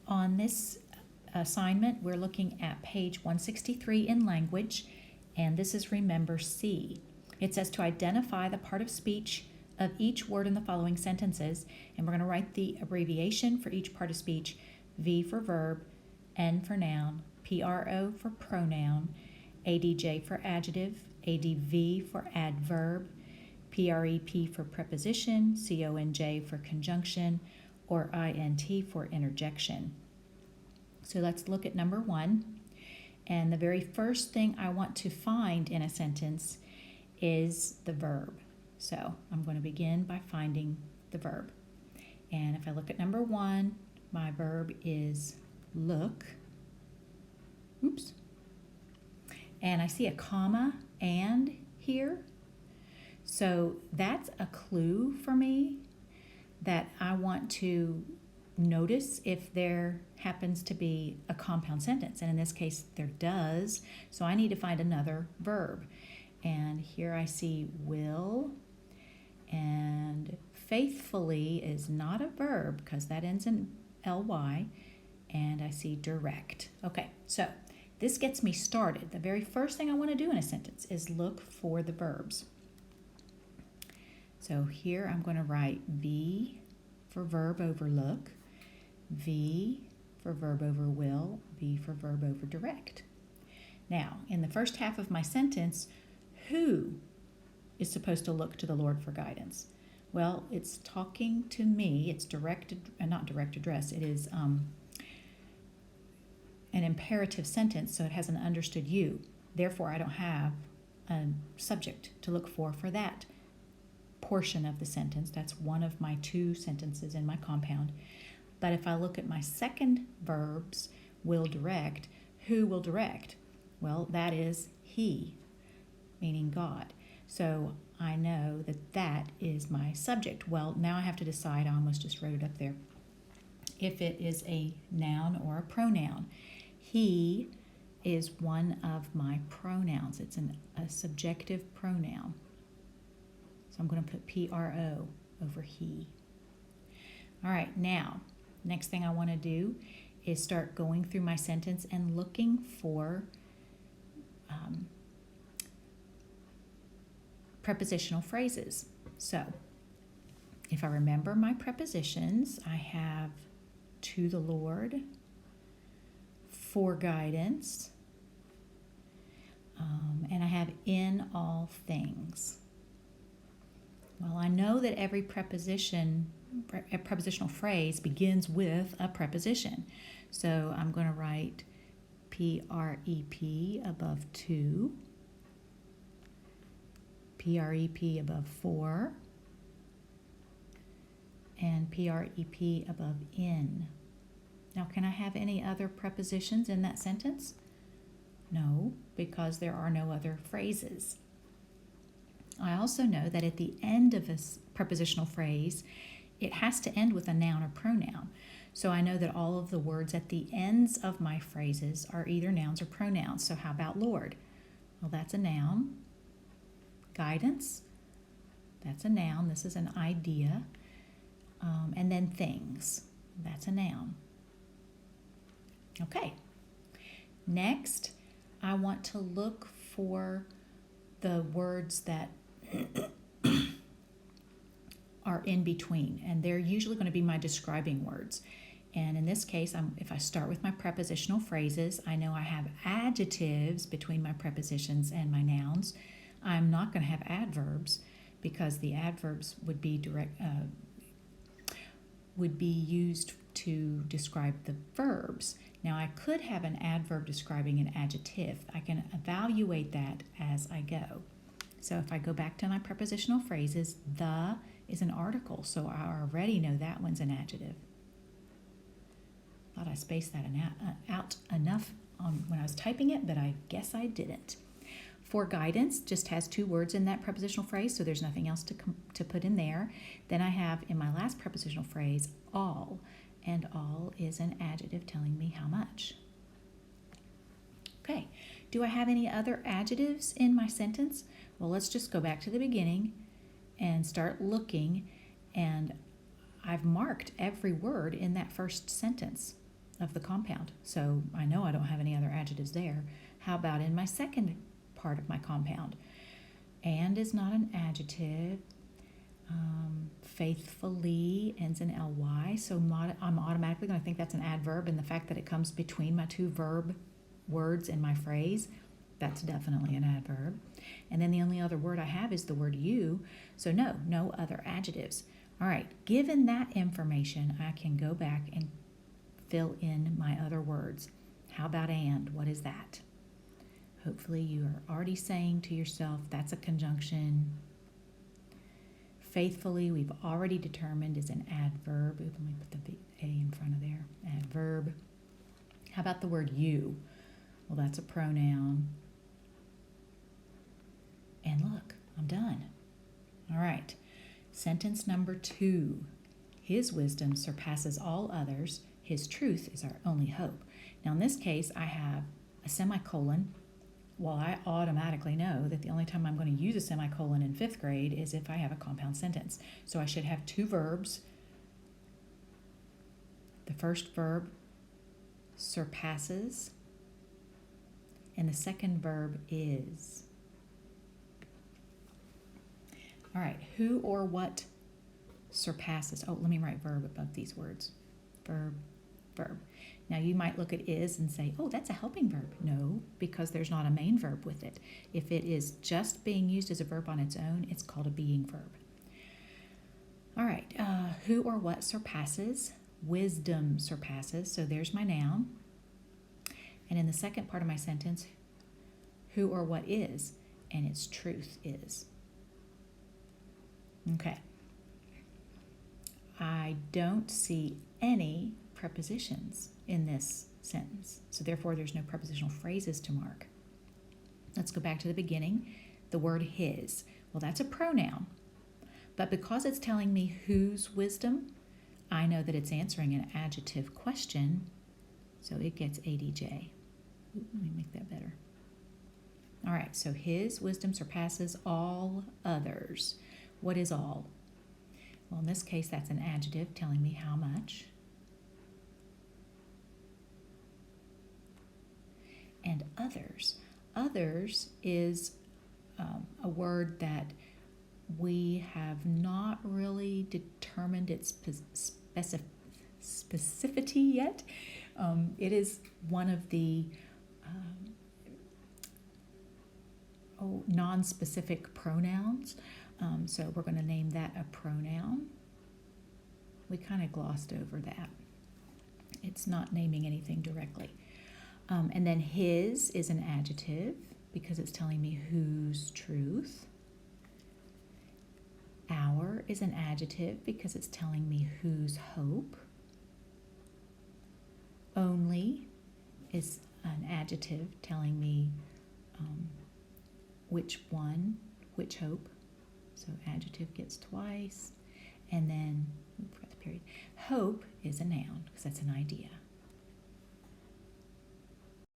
On this assignment, we're looking at page 163 in language, and this is Remember C. It says to identify the part of speech of each word in the following sentences, and we're going to write the abbreviation for each part of speech: V for verb, N for noun, PRO for pronoun, ADJ for adjective, ADV for adverb, PREP for preposition, CONJ for conjunction, or INT for interjection. So let's look at number 1. And the very first thing I want to find in a sentence is the verb. So I'm going to begin by finding the verb. And if I look at number 1, my verb is look. Oops. And I see a comma and here. So that's a clue for me that I want to notice if there happens to be a compound sentence. And in this case, there does. So I need to find another verb. And here I see will, and faithfully is not a verb because that ends in ly, and I see direct. Okay, so this gets me started. The very first thing I want to do in a sentence is look for the verbs. So here I'm going to write V for verb over look, V for verb over will, V for verb over direct. Now, in the first half of my sentence, who is supposed to look to the Lord for guidance? Well, it's talking to me. It's not direct address. It is an imperative sentence, so it has an understood you. Therefore, I don't have a subject to look for that portion of the sentence. That's one of my 2 sentences in my compound. But if I look at my second verbs, will direct, who will direct? Well, that is he, meaning God. So I know that that is my subject. Well, now I have to decide, I almost just wrote it up there, if it is a noun or a pronoun. He is one of my pronouns. It's a subjective pronoun. So I'm going to put PRO over he. All right, now, next thing I want to do is start going through my sentence and looking for prepositional phrases. So if I remember my prepositions, I have to the Lord, for guidance, and I have in all things. Well, I know that every prepositional phrase begins with a preposition. So I'm going to write PREP above to, PREP above for, and PREP above in. Now, can I have any other prepositions in that sentence? No, because there are no other phrases. I also know that at the end of a prepositional phrase, it has to end with a noun or pronoun. So I know that all of the words at the ends of my phrases are either nouns or pronouns. So how about Lord? Well, that's a noun. Guidance, that's a noun. This is an idea. And then things, that's a noun. Okay. Next, I want to look for the words that are in between, and they're usually going to be my describing words. And in this case, if I start with my prepositional phrases, I know I have adjectives between my prepositions and my nouns. I'm not going to have adverbs because the adverbs would be used to describe the verbs. Now, I could have an adverb describing an adjective. I can evaluate that as I go. So if I go back to my prepositional phrases, the is an article, so I already know that one's an adjective. Thought I spaced that out enough when I was typing it, but I guess I didn't. For guidance just has 2 words in that prepositional phrase, so there's nothing else to put in there. Then I have in my last prepositional phrase all, and all is an adjective telling me how much. Okay, do I have any other adjectives in my sentence? Well, let's just go back to the beginning and start looking, and I've marked every word in that first sentence. of the compound. So I know I don't have any other adjectives there. How about in my second part of my compound? And is not an adjective. Faithfully ends in ly, so I'm automatically going to think that's an adverb, and the fact that it comes between my two verb words in my phrase, that's definitely an adverb. And then the only other word I have is the word you, so no other adjectives. All right, given that information, I can go back and fill in my other words. How about and? What is that? Hopefully you are already saying to yourself, that's a conjunction. Faithfully, we've already determined is an adverb. Let me put the A in front of there. Adverb. How about the word you? Well, that's a pronoun. And look, I'm done. All right. Sentence number 2. His wisdom surpasses all others. His truth is our only hope. Now, in this case, I have a semicolon. Well, I automatically know that the only time I'm going to use a semicolon in 5th grade is if I have a compound sentence. So I should have 2 verbs. The first verb, surpasses, and the second verb is. All right, who or what surpasses? Oh, let me write verb above these words. Verb, verb. Now, you might look at is and say, oh, that's a helping verb. No, because there's not a main verb with it. If it is just being used as a verb on its own, it's called a being verb. All right, who or what surpasses? Wisdom surpasses. So there's my noun. And in the second part of my sentence, who or what is? And its truth is. Okay. I don't see any prepositions in this sentence, so therefore there's no prepositional phrases to mark. Let's go back to the beginning. The word his. Well, that's a pronoun, but because it's telling me whose wisdom, I know that it's answering an adjective question, so it gets ADJ. Let me make that better. All right, so his wisdom surpasses all others. What is all? Well, in this case, that's an adjective telling me how much. And others. Others is a word that we have not really determined its specificity yet. It is one of the non-specific pronouns. So we're going to name that a pronoun. We kind of glossed over that. It's not naming anything directly. And then his is an adjective because it's telling me whose truth. Our is an adjective because it's telling me whose hope. Only is an adjective telling me which one, which hope. So adjective gets twice. And then, forgot the period. Hope is a noun because that's an idea.